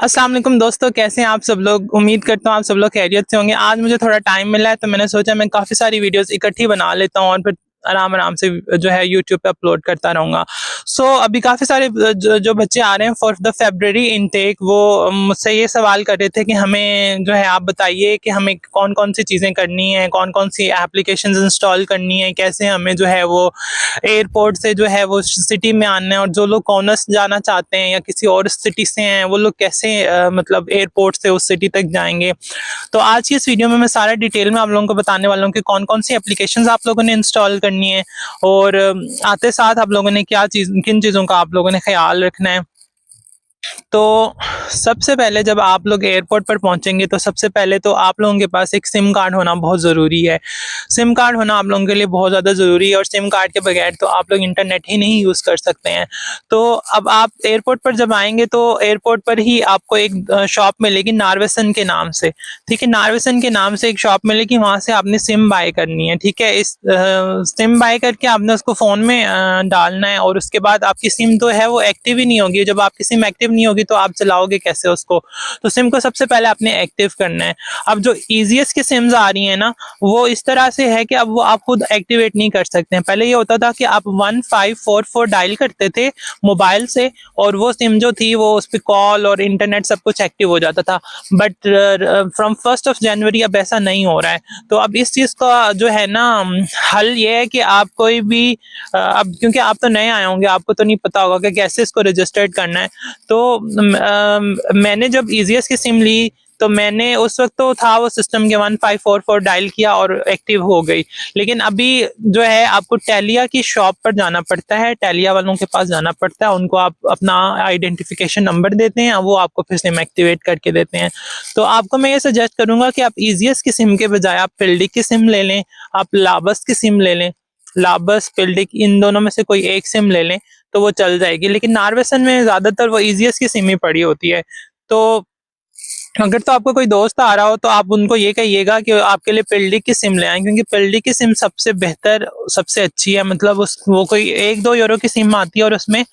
अस्सलाम वालेकुम दोस्तों, कैसे हैं आप सब लोग। उम्मीद करता हूँ आप सब लोग खैरियत से होंगे। आज मुझे थोड़ा टाइम मिला है तो मैंने सोचा मैं काफ़ी सारी वीडियोस इकट्ठी बना लेता हूँ और फिर आराम आराम से जो है यूट्यूब पे अपलोड करता रहूँगा। अभी काफ़ी सारे जो बच्चे आ रहे हैं फॉर द फेब्रुअरी इनटेक, वो मुझसे ये सवाल कर रहे थे कि हमें जो है आप बताइए कि हमें कौन कौन सी चीज़ें करनी है, कौन कौन सी एप्लीकेशंस इंस्टॉल करनी है, कैसे हमें जो है वो एयरपोर्ट से जो है वो सिटी में आना है, और जो लोग कॉर्नर्स जाना चाहते हैं या किसी और सिटी से हैं वो लोग कैसे मतलब एयरपोर्ट से उस सिटी तक जाएंगे। तो आज की इस वीडियो में मैं सारा डिटेल में आप लोगों को बताने वाला हूँ कि कौन कौन सी एप्लीकेशंस आप लोगों ने इंस्टॉल करनी है, और आते साथ आप लोगों ने किन चीज़ों का आप लोगों ने ख्याल रखना है। तो सबसे पहले जब आप लोग एयरपोर्ट पर पहुंचेंगे तो सबसे पहले तो आप लोगों के पास एक सिम कार्ड होना बहुत ज़रूरी है। सिम कार्ड होना आप लोगों के लिए बहुत ज़्यादा ज़रूरी है, और सिम कार्ड के बगैर तो आप लोग इंटरनेट ही नहीं यूज़ कर सकते हैं। तो अब आप एयरपोर्ट पर जब आएंगे तो एयरपोर्ट पर ही आपको एक शॉप मिलेगी नार्वेसन के नाम से। ठीक है, नार्वेसन के नाम से एक शॉप मिलेगी, वहाँ से आपने सिम बाय करनी है। ठीक है, इस सिम बाय करके आपने उसको फ़ोन में डालना है, और उसके बाद आपकी सिम तो है वो एक्टिव ही नहीं होगी। जब आपकी सिम एक्टिव नहीं होगी तो आप चलाओगे कैसे उसको। तो सिम को सबसे पहले आपने एक्टिव करना है। अब जो ईजीएस की सिम्स आ रही हैं ना, वो इस तरह से है कि अब वो आप खुद एक्टिवेट नहीं कर सकते हैं। पहले ये होता था कि आप 1544 डायल करते थे मोबाइल से, और वो सिम जो थी वो उस पर कॉल और इंटरनेट सब कुछ एक्टिव हो जाता था। बट फ्रॉम 1 जनवरी अब ऐसा नहीं हो रहा है। तो अब इस चीज़ का जो है ना हल ये है कि आप कोई भी अब क्योंकि आप तो नए आए होंगे, आपको तो नहीं पता होगा कि कैसे इसको रजिस्टर्ड करना है। तो मैंने जब ईजीएस की सिम ली तो मैंने उस वक्त तो था वो सिस्टम के 1544 डायल किया और एक्टिव हो गई। लेकिन अभी जो है आपको टेलिया की शॉप पर जाना पड़ता है, टेलिया वालों के पास जाना पड़ता है। उनको आप अपना आइडेंटिफिकेशन नंबर देते हैं, वो आपको फिर सिम एक्टिवेट करके देते हैं। तो आपको मैं ये सजेस्ट करूंगा कि आप ईजीएस की सिम के बजाय आप पिल्डिक की सिम ले लें, आप लाबस की सिम ले लें। लाबस, पिल्डिक, इन दोनों में से कोई एक सिम ले लें तो वो चल जाएगी। लेकिन नार्वेसन में ज्यादातर वो ईजीएस की सिम ही पड़ी होती है। तो अगर तो आपको कोई दोस्त आ रहा हो तो आप उनको ये कहिएगा कि आपके लिए पिल्डिक की सिम ले आए, क्योंकि पिल्डिक की सिम सबसे बेहतर, सबसे अच्छी है। मतलब उस वो कोई 1-2 यूरो की सिम आती है और उसमें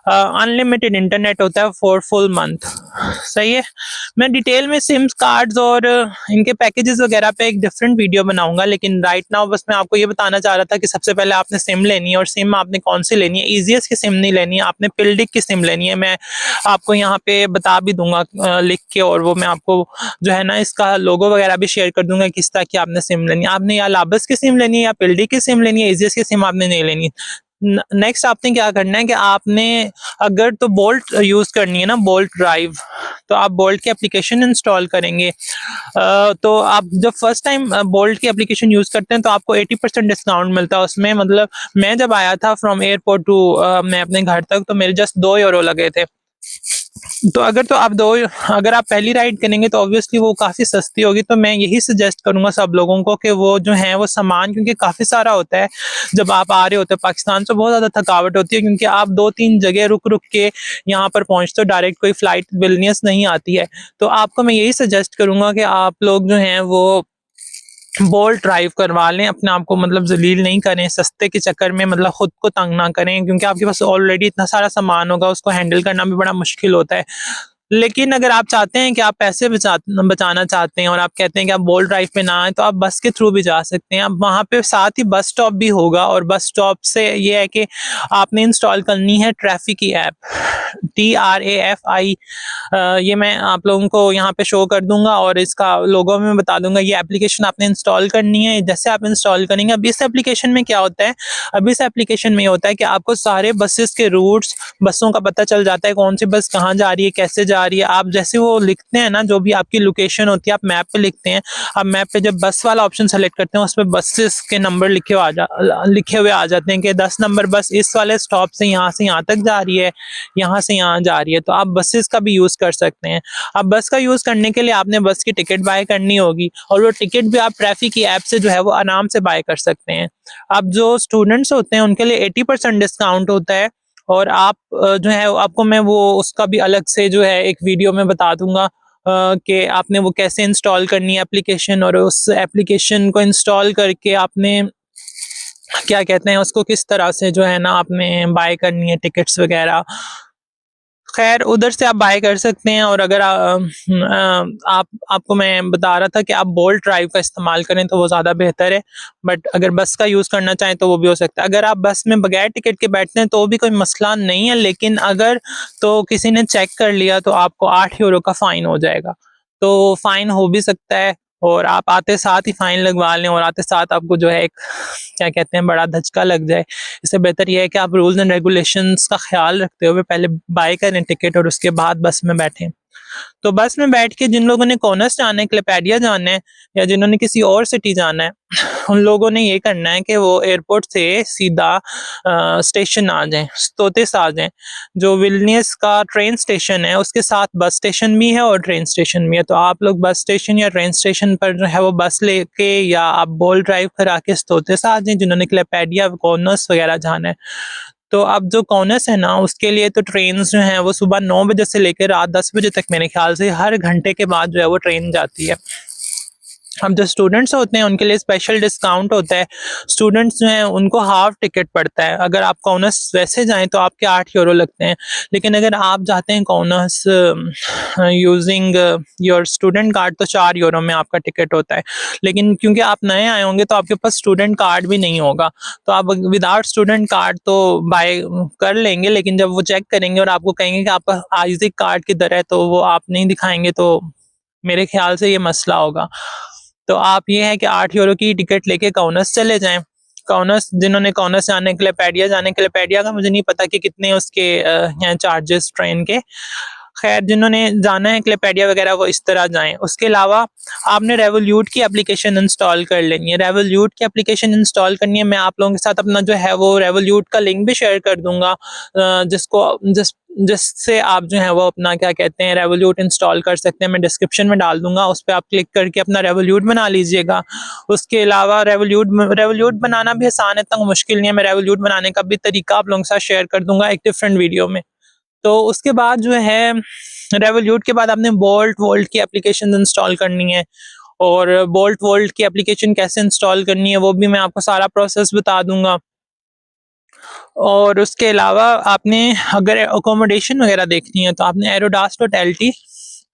अनलिमिटेड इंटरनेट होता है फॉर फुल मंथ। सही है। मैं डिटेल में सिम्स कार्ड्स और इनके पैकेजेस वगैरह पे एक डिफरेंट वीडियो बनाऊंगा, लेकिन राइट नाउ बस मैं आपको ये बताना चाह रहा था कि सबसे पहले आपने सिम लेनी है, और सिम आपने कौन सी लेनी है। ईजीएस की सिम नहीं लेनी है, आपने पिल्डिक की सिम लेनी है। मैं आपको यहाँ पे बता भी दूंगा लिख के, और वो मैं आपको जो है ना इसका लोगो वगैरह भी शेयर कर दूंगा किस तरह की आपने सिम लेनी है। आपने या लाबस की सिम लेनी है या पिल्डिक की सिम लेनी है, ईजीएस की सिम आपने नहीं लेनी। नेक्स्ट आपने क्या करना है कि आपने अगर तो बोल्ट यूज करनी है ना, बोल्ट ड्राइव, तो आप बोल्ट की एप्लीकेशन इंस्टॉल करेंगे। तो आप जब फर्स्ट टाइम बोल्ट की एप्लीकेशन यूज करते हैं तो आपको 80% डिस्काउंट मिलता है उसमें। मतलब मैं जब आया था फ्रॉम एयरपोर्ट टू मैं अपने घर तक, तो मेरे जस्ट 2 यूरो लगे थे। तो अगर आप पहली राइड करेंगे तो ऑब्वियसली वो काफ़ी सस्ती होगी। तो मैं यही सजेस्ट करूंगा सब लोगों को कि वो जो है वो सामान, क्योंकि काफ़ी सारा होता है जब आप आ रहे होते हैं पाकिस्तान से, बहुत ज़्यादा थकावट होती है, क्योंकि आप 2-3 जगह रुक रुक के यहाँ पर पहुँचते हो, डायरेक्ट कोई फ्लाइट विलनियस नहीं आती है। तो आपको मैं यही सजेस्ट करूंगा कि आप लोग जो हैं वो बोल्ट ड्राइव करवा लें, अपने आप को मतलब जलील नहीं करें सस्ते के चक्कर में, मतलब खुद को तंग ना करें, क्योंकि आपके पास ऑलरेडी इतना सारा सामान होगा, उसको हैंडल करना भी बड़ा मुश्किल होता है। लेकिन अगर आप चाहते हैं कि आप पैसे बचाना चाहते हैं और आप कहते हैं कि आप बोल्ट ड्राइव पे ना आए, तो आप बस के थ्रू भी जा सकते हैं। अब वहाँ पे साथ ही बस स्टॉप भी होगा, और बस स्टॉप से ये है कि आपने इंस्टॉल करनी है ट्रैफिक की ऐप, TRAFI। ये मैं आप लोगों को यहाँ पे शो कर दूंगा, और इसका लोगो में बता दूंगा। ये एप्लीकेशन आपने इंस्टॉल करनी है। जैसे आप इंस्टॉल करेंगे, अब इस एप्लीकेशन में क्या होता है, अब इस एप्लीकेशन में होता है कि आपको सारे बसेस के रूट्स, बसों का पता चल जाता है, कौन सी बस कहाँ जा रही है, कैसे जा रही है। आप जैसे वो लिखते हैं ना, जो भी आपकी लोकेशन होती है, आप मैप पे लिखते हैं। आप मैप पे जब बस वाला ऑप्शन सेलेक्ट करते हैं, उसमें बसेस के नंबर लिखे हुए आ जाते हैं कि 10 नंबर बस इस वाले स्टॉप से यहाँ तक जा रही है, यहाँ से यहाँ जा रही है। तो आप बसेस का भी यूज कर सकते हैं। अब बस का यूज करने के लिए आपने बस की टिकट बाय करनी होगी, और वो टिकट भी आप ट्रैफिक की ऐप से जो है वो आराम से बाय कर सकते हैं। अब जो स्टूडेंट्स होते हैं उनके लिए 80% डिस्काउंट होता है, और आप जो है आपको मैं वो उसका भी अलग से जो है एक वीडियो में बता दूंगा कि आपने वो कैसे इंस्टॉल करनी है एप्लीकेशन, और उस एप्लीकेशन को इंस्टॉल करके आपने क्या कहते हैं उसको किस तरह से जो है ना आपने बाय करनी है टिकट्स वगैरह। खैर उधर से आप बाय कर सकते हैं। और अगर आपको मैं बता रहा था कि आप बोल्ट ड्राइव का इस्तेमाल करें तो वो ज़्यादा बेहतर है, बट अगर बस का यूज़ करना चाहें तो वो भी हो सकता है। अगर आप बस में बगैर टिकट के बैठते हैं तो भी कोई मसला नहीं है, लेकिन अगर तो किसी ने चेक कर लिया तो आपको 8 यूरो का फ़ाइन हो जाएगा। तो फ़ाइन हो भी सकता है, और आप आते साथ ही फ़ाइन लगवा लें और आते साथ आपको जो है एक क्या कहते हैं बड़ा धचका लग जाए। इससे बेहतर ये है कि आप रूल्स एंड रेगुलेशंस का ख्याल रखते हुए पहले बाय करें टिकट और उसके बाद बस में बैठें। तो बस में बैठ के जिन लोगों ने कॉनस जाना है, क्लेपेडिया जाना है, या जिन्होंने किसी और सिटी जाना है, उन लोगों ने ये करना है कि वो एयरपोर्ट से सीधा स्टेशन आ जाएं, स्तोतिस आ जाएं। जो विल्नियस का ट्रेन स्टेशन है उसके साथ बस स्टेशन भी है और ट्रेन स्टेशन भी है। तो आप लोग बस स्टेशन या ट्रेन स्टेशन पर जो है वो बस लेके या आप बोल ड्राइव करा के स्तोतिस आ जाएं, जिन्होंने क्लेपेडिया कॉनस वगैरह जाना है। तो अब जो कॉनस है ना, उसके लिए तो ट्रेन जो हैं वो सुबह 9 बजे से लेकर रात 10 बजे तक मेरे ख्याल से हर घंटे के बाद जो है वो ट्रेन जाती है। अब जो स्टूडेंट्स होते हैं उनके लिए स्पेशल डिस्काउंट होता है। स्टूडेंट्स जो हैं उनको हाफ टिकट पड़ता है। अगर आप कॉनस वैसे जाएं तो आपके 8 यूरो लगते हैं, लेकिन अगर आप जाते हैं conus using your student card तो 4 यूरो में आपका टिकट होता है। लेकिन क्योंकि आप नए आए होंगे तो आपके पास स्टूडेंट कार्ड भी नहीं होगा, तो आप विदाउट स्टूडेंट कार्ड तो बाय कर लेंगे, लेकिन जब वो चेक करेंगे और आपको कहेंगे कि आपका आइज़िक कार्ड किधर है तो वो आप नहीं दिखाएंगे, तो मेरे ख्याल से ये मसला होगा। तो आप ये है कि 8 यूरो की टिकट लेके कॉनस चले जाएं। कॉनस जिन्होंने कॉनस जाने के लिए पैडिया जाने के लिए, पैडिया का मुझे नहीं पता कि कितने उसके हैं चार्जेस ट्रेन के। खैर जिन्होंने जाना है क्लेपेडिया वगैरह वो इस तरह जाएं। उसके अलावा आपने रेवोल्यूट की एप्लीकेशन इंस्टॉल कर लेनी है। रेवोल्यूट की एप्लीकेशन इंस्टॉल करनी है। मैं आप लोगों के साथ अपना जो है वो रेवोल्यूट का लिंक भी शेयर कर दूंगा, जिससे आप जो है वो अपना क्या कहते हैं रेवोल्यूट इंस्टॉल कर सकते हैं। मैं डिस्क्रिप्शन में डाल दूंगा, उस पर आप क्लिक करके अपना रेवोल्यूट बना लीजिएगा। उसके अलावा रेवोल्यूट बनाना भी आसान है, इतना मुश्किल नहीं है। मैं रेवोल्यूट बनाने का भी तरीका आप लोगों के साथ शेयर कर दूंगा एक डिफरेंट वीडियो में। तो उसके बाद जो है रेवोल्यूट के बाद आपने बोल्ट वोल्ट की एप्लीकेशन इंस्टॉल करनी है, और बोल्ट वोल्ट की एप्लीकेशन कैसे इंस्टॉल करनी है वो भी मैं आपको सारा प्रोसेस बता दूंगा। और उसके अलावा आपने अगर अकोमोडेशन वगैरह देखनी है तो आपने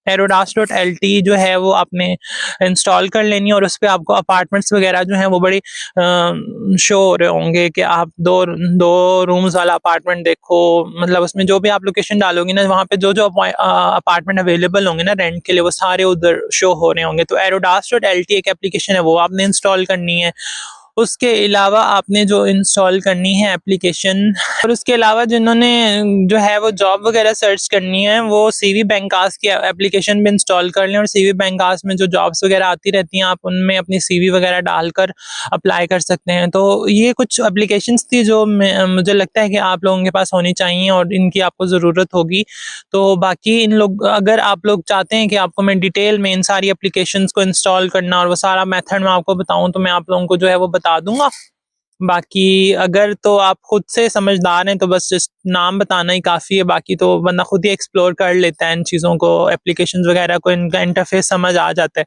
एरोडास.lt जो है वो आपने इंस्टॉल कर लेनी है, और उस पर आपको अपार्टमेंट्स वगैरह जो हैं वो बड़ी शो हो रहे होंगे कि आप दो रूम्स वाला अपार्टमेंट देखो। मतलब उसमें जो भी आप लोकेशन डालोगे ना, वहाँ पे जो जो अपार्टमेंट अवेलेबल होंगे ना रेंट के लिए, वो सारे उधर शो हो रहे होंगे। तो एरोडास.lt एक एप्लीकेशन है, वो आपने इंस्टॉल करनी है। उसके अलावा आपने जो इंस्टॉल करनी है एप्लीकेशन, और उसके अलावा जिन्होंने जो है वो जॉब वगैरह सर्च करनी है वो सीवी बैंकास की एप्लीकेशन भी इंस्टॉल कर लें। और सीवी बैंकास में जो जॉब्स वगैरह आती रहती हैं, आप उनमें अपनी सीवी वगैरह डालकर अप्लाई कर सकते हैं। तो ये कुछ एप्लीकेशंस थी जो मुझे लगता है कि आप लोगों के पास होनी चाहिए और इनकी आपको ज़रूरत होगी। तो बाकी इन लोग अगर आप लोग चाहते हैं कि आपको मैं डिटेल में इन सारी एप्लीकेशंस को इंस्टॉल करना और वो सारा मेथड मैं आपको बताऊं, तो मैं आप लोगों को जो है वो बता दूंगा। बाकी अगर तो आप खुद से समझदार हैं तो बस जस्ट नाम बताना ही काफ़ी है, बाकी तो बंदा खुद ही एक्सप्लोर कर लेता है इन चीज़ों को, एप्लीकेशंस वगैरह को, इनका इंटरफेस समझ आ जाता है।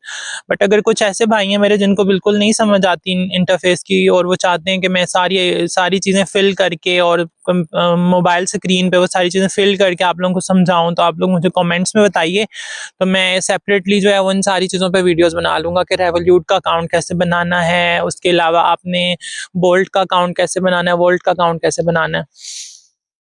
बट अगर कुछ ऐसे भाई हैं मेरे जिनको बिल्कुल नहीं समझ आती इंटरफेस की, और वो चाहते हैं कि मैं सारी चीज़ें फिल करके और मोबाइल स्क्रीन पे वो सारी चीज़ें फिल करके आप लोगों को समझाऊँ, तो आप लोग मुझे कमेंट्स में बताइए। तो मैं सेपरेटली जो है वो इन सारी चीज़ों पे वीडियोस बना लूँगा कि रेवोल्यूट का अकाउंट कैसे बनाना है। उसके अलावा आपने बोल्ट का अकाउंट कैसे बनाना है, वोल्ट का अकाउंट कैसे बनाना है।